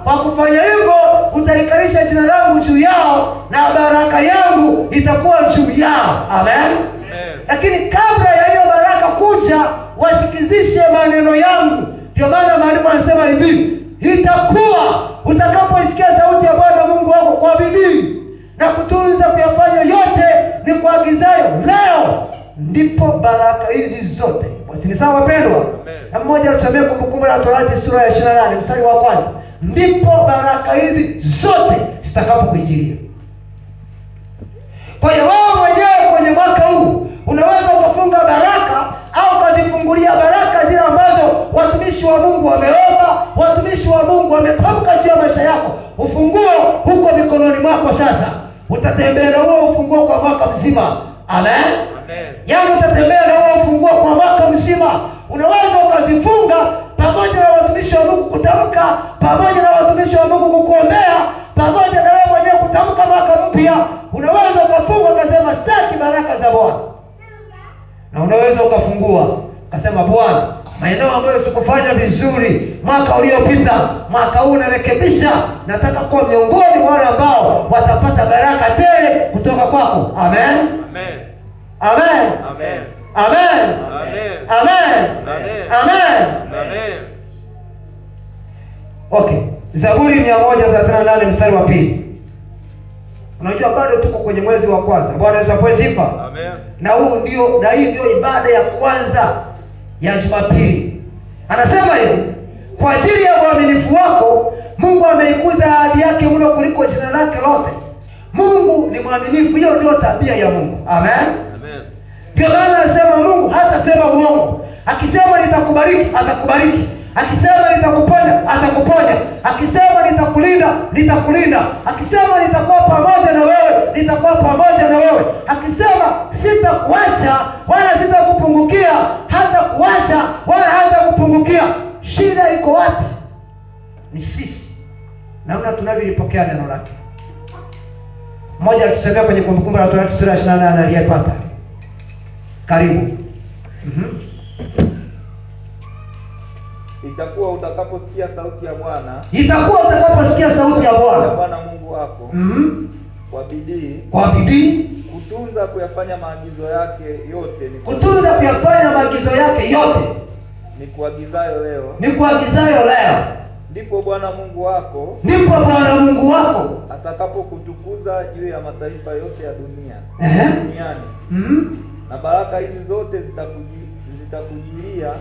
Kwa kufanya hivyo utaikarisha jina langu juu yao na baraka yangu itakuwa juu yao. Amen. Lakini kabla ya hiyo baraka kuja, wasikizishe maneno yangu. Ndio maana maandiko yanasema hivi, itakuwa utakapoisikia sauti ya Bwana Mungu wako kwa bidii na kutunza kuyafanya yote ni kuagizayo leo, ndipo baraka hizi zote. Basi ni sawa wapendwa? Na mmoja tusomee Kumbukumbu la Torati sura ya 28 mstari wa kwanza. Ndipo baraka hizi zote zitakapokujilia. Kwa hiyo wewe mwenyewe kwenye mwaka huu unaweza ukafunga baraka au kuzifungulia baraka zile ambazo watumishi wa Mungu wameomba, watumishi wa Mungu wametamka juu ya maisha yako. Ufunguo huko mikononi mwako sasa. Utatembea na huo ufunguo kwa mwaka mzima. Amen. Amen. Yaani utatembea na huo ufunguo kwa mwaka mzima. Unaweza ukazifunga pamoja na watumishi wa Mungu kutamka, pamoja na watumishi wa Mungu kukuombea, pamoja na wewe mwenyewe kutamka mwaka mpya. Unaweza ukafunga ukasema sitaki baraka za Bwana. Na unaweza ukafungua ukasema Bwana, maeneo ambayo sikufanya vizuri mwaka uliopita, mwaka huu narekebisha, nataka kuwa miongoni mwa wale ambao watapata baraka tele kutoka kwako. Amen. Amen. Amen. Amen. Amen. Amen. Amen. Amen. Okay. Zaburi 138 mstari wa 2. Unajua bado tuko kwenye mwezi wa kwanza. Bwana Yesu apewe sifa. Amen. Na hii ndio ibada ya kwanza ya Jumapili. Anasema hivi, kwa ajili ya uaminifu wako Mungu ameikuza ahadi yake mno kuliko jina lake lote. Mungu ni mwaminifu, hiyo ndio tabia ya Mungu. Amen. Amen. Ndio maana anasema Mungu hatasema uongo. Akisema nitakubariki, atakubariki. Akisema nitakuponya, atakuponya. Akisema nitakulinda, nitakulinda. Akisema nitakuwa pamoja na wewe, nitakuwa pamoja na wewe. Akisema sitakuacha wala sitakupungukia, hata kuacha wala hata kupungukia. Shida iko wapi? Ni sisi. Naona tunavyolipokea neno lake. Mmoja akisemea kwenye Kumbukumbu la Torati sura ya 28 aliyepata. Karibu. Itakuwa utakaposikia sauti ya Bwana. Itakuwa utakaposikia sauti ya Bwana. Bwana Mungu wako. Kwa bidii. Kwa bidii. Kutunza kuyafanya maagizo yake yote. Kutunza kuyafanya maagizo yake yote. Ni kuagizayo leo. Ni kuagizayo leo. Ndipo Bwana Mungu wako. Ndipo Bwana Mungu wako atakapokutukuza juu ya mataifa yote ya dunia. Duniani. Na baraka hizi zote zitakujilia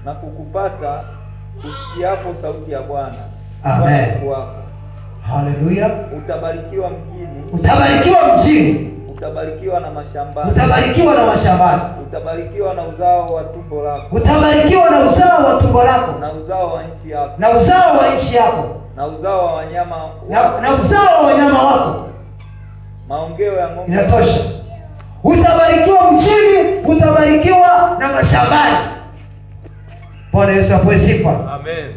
na kukupata usikiapo sauti ya Bwana. Amen. Haleluya. Utabarikiwa mjini. Utabarikiwa mjini. Utabarikiwa na mashambani. Utabarikiwa na mashambani. Utabarikiwa na uzao wa tumbo lako. Utabarikiwa na uzao wa tumbo lako. Na uzao wa nchi yako. Na uzao wa nchi yako. Na uzao wa wanyama na uzao wa wanyama wako. Maongeo ya ng'ombe. Inatosha. Utabarikiwa mjini, utabarikiwa na mashambani. Bwana Yesu apewe sifa. Amen.